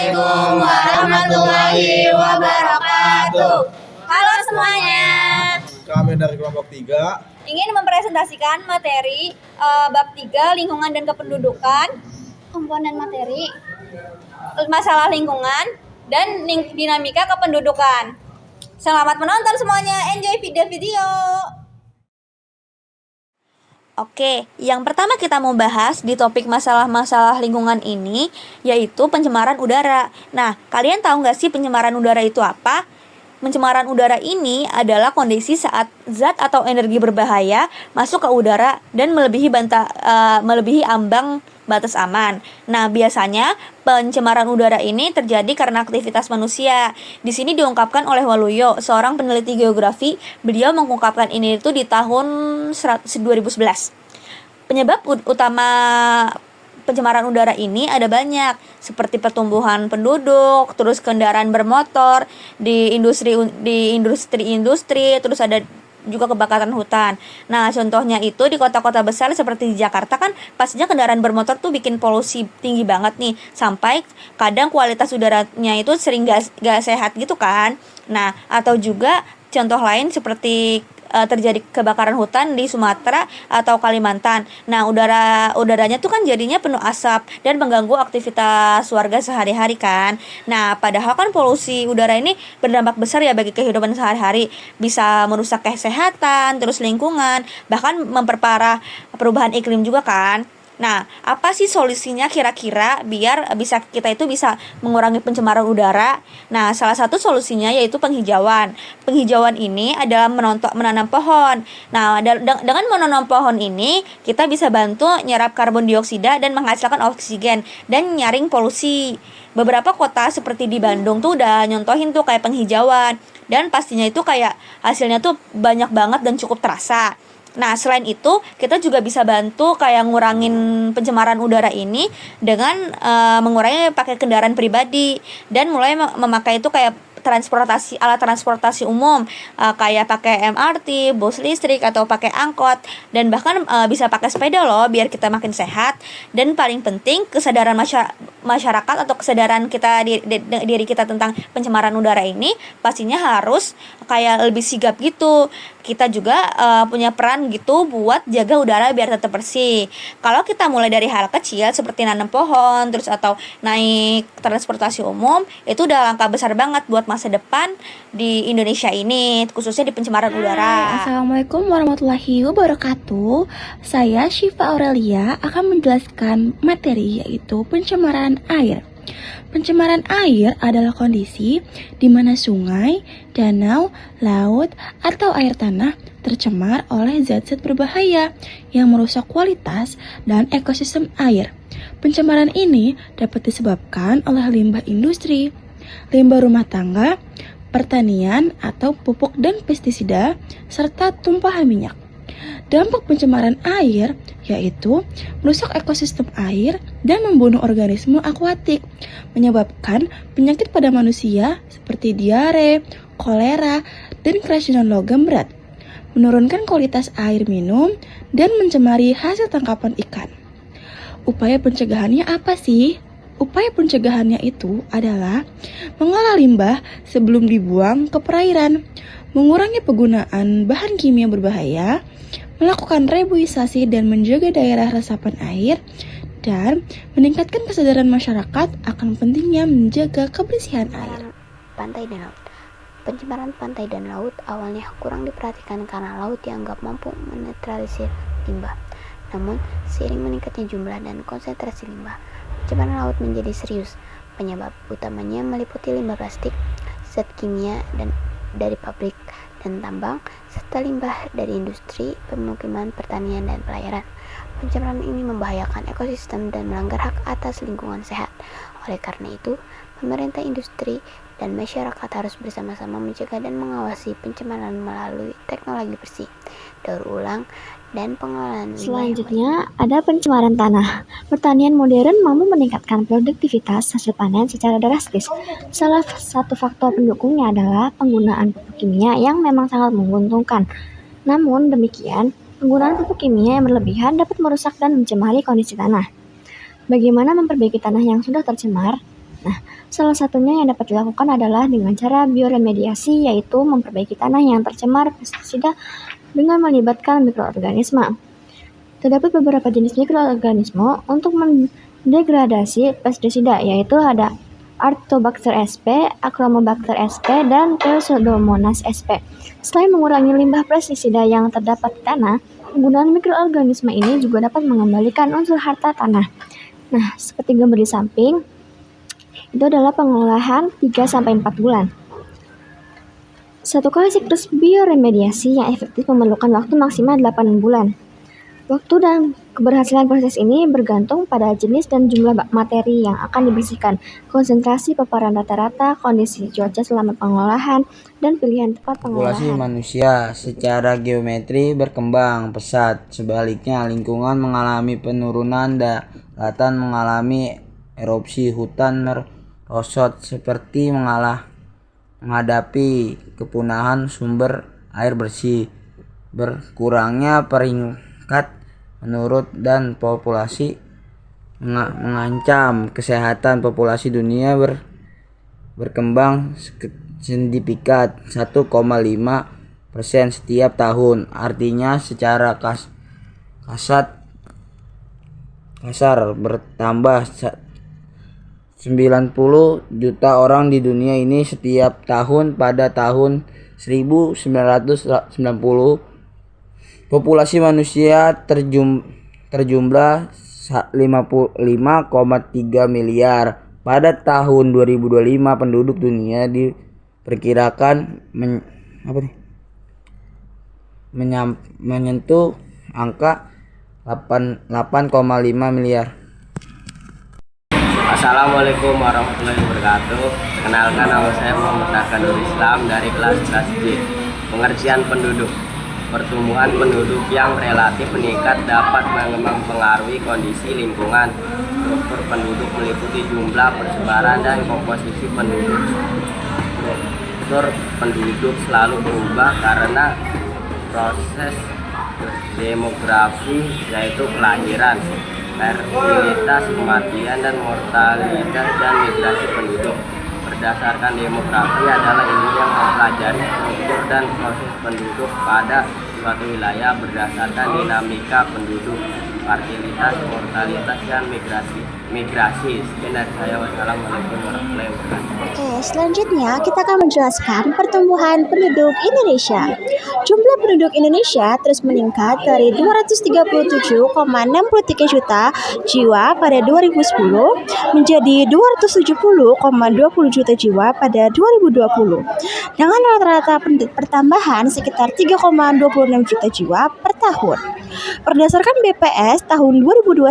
Assalamualaikum warahmatullahi wabarakatuh. Halo semuanya. Kami dari kelompok 3 ingin mempresentasikan materi bab 3 lingkungan dan kependudukan, komponen materi, masalah lingkungan dan dinamika kependudukan. Selamat menonton semuanya, enjoy video. Oke, yang pertama kita mau bahas di topik masalah-masalah lingkungan ini yaitu pencemaran udara. Nah, kalian tahu nggak sih pencemaran udara itu apa? Pencemaran udara ini adalah kondisi saat zat atau energi berbahaya masuk ke udara dan melebihi ambang batas aman. Nah, biasanya pencemaran udara ini terjadi karena aktivitas manusia. Di sini diungkapkan oleh Waluyo, seorang peneliti geografi. Beliau mengungkapkan ini itu di tahun 2011. Penyebab utama pencemaran udara ini ada banyak, seperti pertumbuhan penduduk, terus kendaraan bermotor, di industri, terus ada juga kebakaran hutan. Nah, contohnya itu di kota-kota besar seperti di Jakarta kan pastinya kendaraan bermotor tuh bikin polusi tinggi banget nih, sampai kadang kualitas udaranya itu sering gak sehat gitu kan. Nah, atau juga contoh lain seperti terjadi kebakaran hutan di Sumatera atau Kalimantan. Nah, udaranya tuh kan jadinya penuh asap dan mengganggu aktivitas warga sehari-hari kan. Nah, padahal kan polusi udara ini berdampak besar ya bagi kehidupan sehari-hari, bisa merusak kesehatan, terus lingkungan, bahkan memperparah perubahan iklim juga kan. Nah, apa sih solusinya kira-kira biar kita itu bisa mengurangi pencemaran udara? Nah, salah satu solusinya yaitu penghijauan. Penghijauan ini adalah menanam pohon. Nah, dengan menanam pohon ini kita bisa bantu nyerap karbon dioksida dan menghasilkan oksigen dan nyaring polusi. Beberapa kota seperti di Bandung tuh udah nyontohin tuh kayak penghijauan, dan pastinya itu kayak hasilnya tuh banyak banget dan cukup terasa. Nah, selain itu, kita juga bisa bantu kayak ngurangin pencemaran udara ini dengan mengurangi pakai kendaraan pribadi dan mulai memakai itu kayak alat transportasi umum, kayak pakai MRT, bus listrik atau pakai angkot, dan bahkan bisa pakai sepeda loh biar kita makin sehat. Dan paling penting kesadaran masyarakat atau kesadaran kita diri kita tentang pencemaran udara ini pastinya harus kayak lebih sigap gitu. Kita juga punya peran gitu buat jaga udara biar tetap bersih. Kalau kita mulai dari hal kecil seperti nanam pohon terus atau naik transportasi umum, itu udah langkah besar banget buat masa depan di Indonesia ini, khususnya di pencemaran udara. Assalamualaikum warahmatullahi wabarakatuh. Saya Syifa Aurelia akan menjelaskan materi yaitu pencemaran air. Pencemaran air adalah kondisi di mana sungai, danau, laut, atau air tanah tercemar oleh zat-zat berbahaya yang merusak kualitas dan ekosistem air. Pencemaran ini dapat disebabkan oleh limbah industri, limbah rumah tangga, pertanian atau pupuk dan pestisida, serta tumpahan minyak. Dampak pencemaran air yaitu merusak ekosistem air dan membunuh organisme akuatik, menyebabkan penyakit pada manusia seperti diare, kolera, dan keracunan logam berat, menurunkan kualitas air minum, dan mencemari hasil tangkapan ikan. Upaya pencegahannya apa sih? Upaya pencegahannya itu adalah mengolah limbah sebelum dibuang ke perairan, mengurangi penggunaan bahan kimia berbahaya, melakukan rebuisasi dan menjaga daerah resapan air, dan meningkatkan kesadaran masyarakat akan pentingnya menjaga kebersihan air. Pantai dan laut. Pencemaran pantai dan laut awalnya kurang diperhatikan karena laut dianggap mampu menetralisir limbah. Namun, seiring meningkatnya jumlah dan konsentrasi limbah, pencemaran laut menjadi serius. Penyebab utamanya meliputi limbah plastik, zat kimia dari pabrik dan tambang, serta limbah dari industri, pemukiman, pertanian, dan pelayaran. Pencemaran ini membahayakan ekosistem dan melanggar hak atas lingkungan sehat. Oleh karena itu, pemerintah, industri, dan masyarakat harus bersama-sama mencegah dan mengawasi pencemaran melalui teknologi bersih, daur ulang, dan pengelolaan limbah. Selanjutnya, ada pencemaran tanah. Pertanian modern mampu meningkatkan produktivitas hasil panen secara drastis. Salah satu faktor pendukungnya adalah penggunaan pupuk kimia yang memang sangat menguntungkan. Namun demikian, penggunaan pupuk kimia yang berlebihan dapat merusak dan mencemari kondisi tanah. Bagaimana memperbaiki tanah yang sudah tercemar? Nah, salah satunya yang dapat dilakukan adalah dengan cara bioremediasi, yaitu memperbaiki tanah yang tercemar pestisida dengan melibatkan mikroorganisme. Terdapat beberapa jenis mikroorganisme untuk mendegradasi pestisida, yaitu ada Artobacter sp, Achromobacter sp, dan Pseudomonas sp. Selain mengurangi limbah pestisida yang terdapat di tanah, penggunaan mikroorganisme ini juga dapat mengembalikan unsur harta tanah. Nah, seperti gambar di samping, itu adalah pengolahan 3-4 bulan. Satu kali siklus bioremediasi yang efektif memerlukan waktu maksimal 8 bulan. Waktu dan keberhasilan proses ini bergantung pada jenis dan jumlah materi yang akan dibersihkan, konsentrasi paparan rata-rata, kondisi cuaca selama pengolahan, dan pilihan tempat Populasi pengolahan. manusia secara geometri berkembang pesat. Sebaliknya, lingkungan mengalami penurunan, daratan mengalami erupsi, hutan merosot seperti menghadapi kepunahan sumber air bersih. Berkurangnya peringkat menurut dan populasi mengancam kesehatan populasi dunia berkembang signifikan 1,5% setiap tahun. Artinya secara kasar bertambah 90 juta orang di dunia ini setiap tahun. Pada tahun 1990 populasi manusia terjumlah 55,3 miliar. Pada tahun 2025 penduduk dunia diperkirakan menyentuh angka 8,5 miliar. Assalamualaikum warahmatullahi wabarakatuh. Kenalkan, nama saya Muhammad Nurul Islam dari kelas G. Pengertian penduduk. Pertumbuhan penduduk yang relatif meningkat dapat mempengaruhi kondisi lingkungan. Struktur penduduk meliputi jumlah, persebaran, dan komposisi penduduk. Struktur penduduk selalu berubah karena proses demografi, yaitu kelahiran, fertilitas, kematian, dan mortalitas, dan migrasi penduduk. Berdasarkan demografi adalah ilmu yang mempelajari struktur dan proses penduduk pada suatu wilayah berdasarkan dinamika penduduk, fertilitas, mortalitas, dan migrasi. Sekian dari saya. Wassalamualaikum warahmatullahi wabarakatuh. Oke, selanjutnya kita akan menjelaskan pertumbuhan penduduk Indonesia. Jumlah penduduk Indonesia terus meningkat dari 237,63 juta jiwa pada 2010 menjadi 270,20 juta jiwa pada 2020. Dengan rata-rata pertambahan sekitar 3,26 juta jiwa per tahun. Berdasarkan BPS tahun 2021,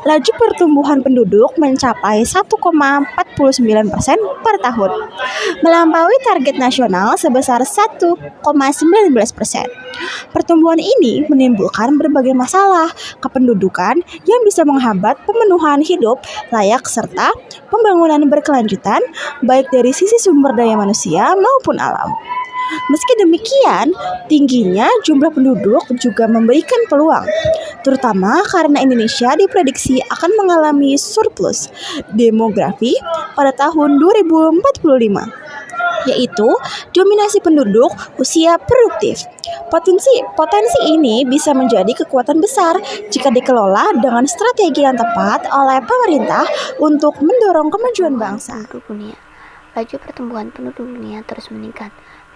laju pertumbuhan penduduk mencapai 1,49% per tahun, melampaui target nasional sebesar 1,19%. Pertumbuhan ini menimbulkan berbagai masalah kependudukan yang bisa menghambat pemenuhan hidup layak serta pembangunan berkelanjutan baik dari sisi sumber daya manusia maupun alam. Meski demikian, tingginya jumlah penduduk juga memberikan peluang, terutama karena Indonesia diprediksi akan mengalami surplus demografi pada tahun 2045, yaitu dominasi penduduk usia produktif. Potensi ini bisa menjadi kekuatan besar jika dikelola dengan strategi yang tepat oleh pemerintah untuk mendorong kemajuan bangsa. Penduduk dunia. Laju pertumbuhan penduduk dunia terus meningkat.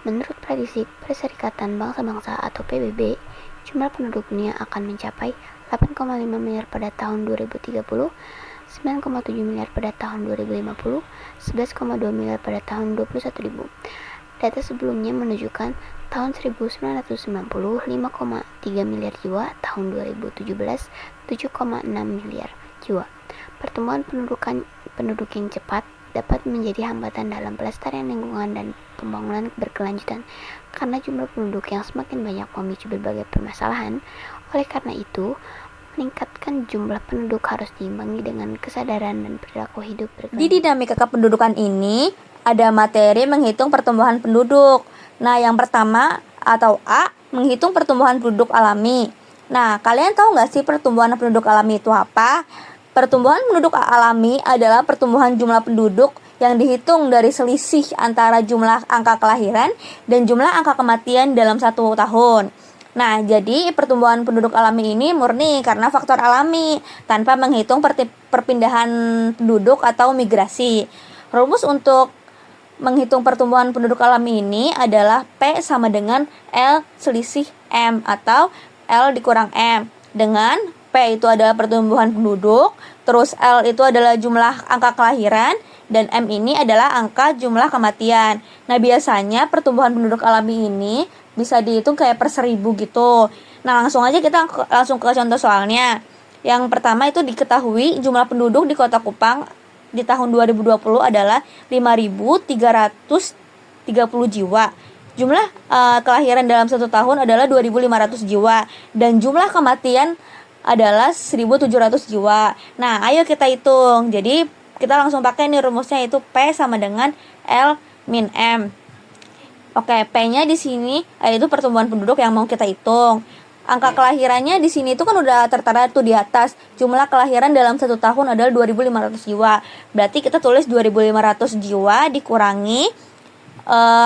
Menurut prediksi Perserikatan Bangsa-Bangsa atau PBB, jumlah penduduk dunia akan mencapai 8,5 miliar pada tahun 2030, 9,7 miliar pada tahun 2050, 11,2 miliar pada tahun 21.000. Data sebelumnya menunjukkan tahun 1990 5,3 miliar jiwa, tahun 2017 7,6 miliar jiwa. Pertumbuhan penduduk yang cepat dapat menjadi hambatan dalam pelestarian lingkungan dan pembangunan berkelanjutan karena jumlah penduduk yang semakin banyak memicu berbagai permasalahan. Oleh karena itu, meningkatkan jumlah penduduk harus diimbangi dengan kesadaran dan perilaku hidup berkelanjutan. Di dinamika kependudukan ini ada materi menghitung pertumbuhan penduduk. Nah, yang pertama atau A, menghitung pertumbuhan penduduk alami. Nah, kalian tahu nggak sih pertumbuhan penduduk alami itu apa? Pertumbuhan penduduk alami adalah pertumbuhan jumlah penduduk yang dihitung dari selisih antara jumlah angka kelahiran dan jumlah angka kematian dalam 1 tahun. Nah, jadi pertumbuhan penduduk alami ini murni karena faktor alami tanpa menghitung perpindahan penduduk atau migrasi. Rumus untuk menghitung pertumbuhan penduduk alami ini adalah P sama dengan L selisih M atau L dikurang M, dengan P itu adalah pertumbuhan penduduk, terus L itu adalah jumlah angka kelahiran, dan M ini adalah angka jumlah kematian. Nah, biasanya pertumbuhan penduduk alami ini bisa dihitung kayak per 1000 gitu. Nah, langsung aja kita langsung ke contoh soalnya. Yang pertama itu diketahui jumlah penduduk di Kota Kupang di tahun 2020 adalah 5.330 jiwa. Jumlah kelahiran dalam 1 tahun adalah 2.500 jiwa, dan jumlah kematian adalah 1.700 jiwa. Nah, ayo kita hitung. Jadi kita langsung pakai nih rumusnya, itu P sama dengan L min M. Oke, P-nya di sini itu pertumbuhan penduduk yang mau kita hitung. Angka kelahirannya di sini itu kan udah tertera tuh di atas. Jumlah kelahiran dalam 1 tahun adalah 2.500 jiwa. Berarti kita tulis 2.500 jiwa dikurangi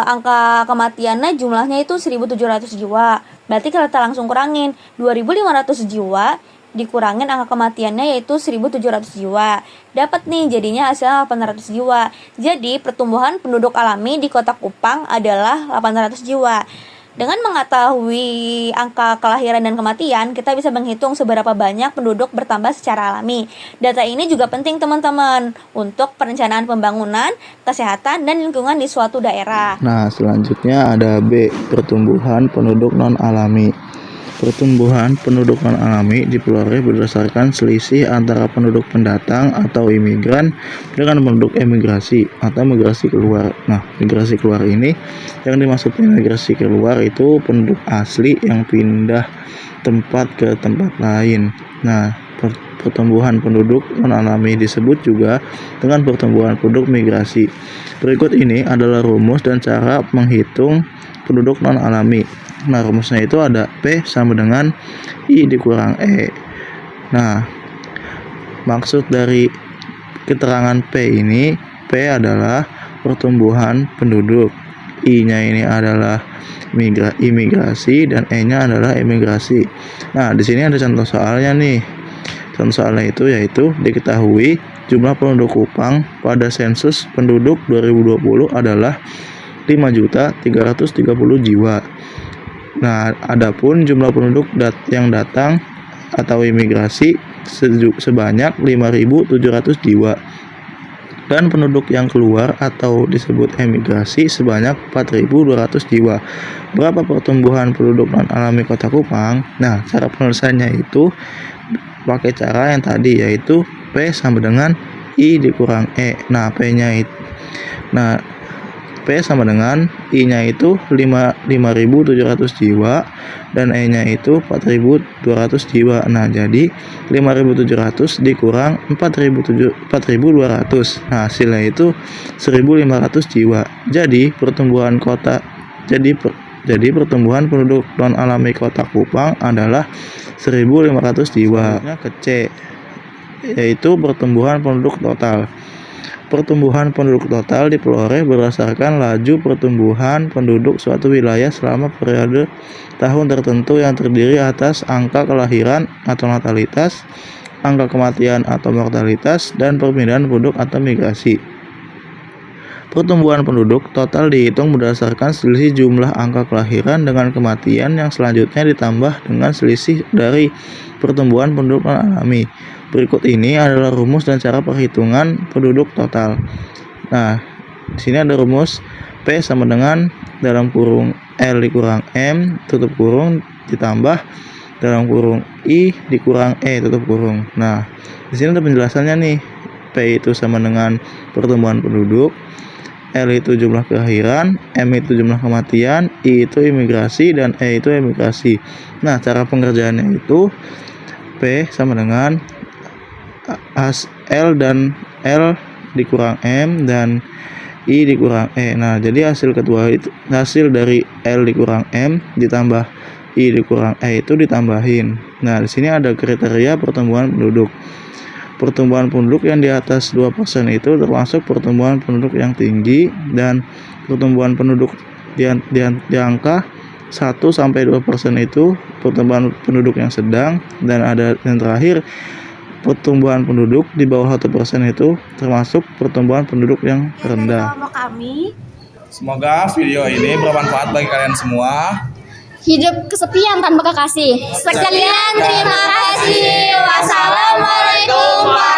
angka kematiannya jumlahnya itu 1.700 jiwa. Berarti kita langsung kurangin 2.500 jiwa dikurangin angka kematiannya yaitu 1.700 jiwa. Dapat nih jadinya hasilnya 800 jiwa. Jadi pertumbuhan penduduk alami di Kota Kupang adalah 800 jiwa. Dengan mengetahui angka kelahiran dan kematian, kita bisa menghitung seberapa banyak penduduk bertambah secara alami. Data ini juga penting teman-teman untuk perencanaan pembangunan, kesehatan, dan lingkungan di suatu daerah. Nah, selanjutnya ada B, pertumbuhan penduduk non-alami. Pertumbuhan penduduk non-alami diperoleh berdasarkan selisih antara penduduk pendatang atau imigran dengan penduduk emigrasi atau migrasi keluar. Nah, migrasi keluar ini yang dimaksud migrasi keluar itu penduduk asli yang pindah tempat ke tempat lain. Nah, pertumbuhan penduduk non-alami disebut juga dengan pertumbuhan penduduk migrasi. Berikut ini adalah rumus dan cara menghitung penduduk non-alami. Nah, rumusnya itu ada P sama dengan I dikurang E. Nah, maksud dari keterangan P ini, P adalah pertumbuhan penduduk, I-nya ini adalah imigrasi, dan E-nya adalah imigrasi. Nah, di sini ada contoh soalnya nih. Contoh soalnya itu yaitu diketahui jumlah penduduk Kupang pada sensus penduduk 2020 adalah 5.330 jiwa. Nah, adapun jumlah penduduk yang datang atau imigrasi sebanyak 5.700 jiwa. Dan penduduk yang keluar atau disebut emigrasi sebanyak 4.200 jiwa. Berapa pertumbuhan penduduk non-alami Kota Kupang? Nah, cara penulisannya itu pakai cara yang tadi, yaitu P sama dengan I dikurang E. Nah, P sama dengan I-nya itu 5.700 jiwa dan E-nya itu 4.200 jiwa. Nah, jadi 5.700 dikurang 4.200. Nah, hasilnya itu 1.500 jiwa. Jadi pertumbuhan penduduk non-alami Kota Kupang adalah 1.500 jiwa. Ke C, yaitu pertumbuhan penduduk total. Pertumbuhan penduduk total diperoleh berdasarkan laju pertumbuhan penduduk suatu wilayah selama periode tahun tertentu yang terdiri atas angka kelahiran atau natalitas, angka kematian atau mortalitas, dan perpindahan penduduk atau migrasi. Pertumbuhan penduduk total dihitung berdasarkan selisih jumlah angka kelahiran dengan kematian yang selanjutnya ditambah dengan selisih dari pertumbuhan penduduk non-alami. Berikut ini adalah rumus dan cara perhitungan penduduk total. Nah, di sini ada rumus P sama dengan dalam kurung L dikurang M tutup kurung ditambah dalam kurung I dikurang E tutup kurung. Nah, di sini ada penjelasannya nih. P itu sama dengan pertumbuhan penduduk, L itu jumlah kelahiran, M itu jumlah kematian, I itu imigrasi, dan E itu emigrasi. Nah, cara pengerjaannya itu P sama dengan L dan L dikurang M dan I dikurang E. Nah, jadi hasil dari L dikurang M ditambah I dikurang E itu ditambahin. Nah, di sini ada kriteria pertumbuhan penduduk. pertumbuhan penduduk yang di atas 2% itu termasuk pertumbuhan penduduk yang tinggi, dan pertumbuhan penduduk di angka 1-2% itu pertumbuhan penduduk yang sedang, dan yang terakhir pertumbuhan penduduk di bawah 1% itu termasuk pertumbuhan penduduk yang rendah. Semoga video ini bermanfaat bagi kalian semua. Hidup kesepian tanpa kekasih. Sekian, terima kasih. Wassalamualaikum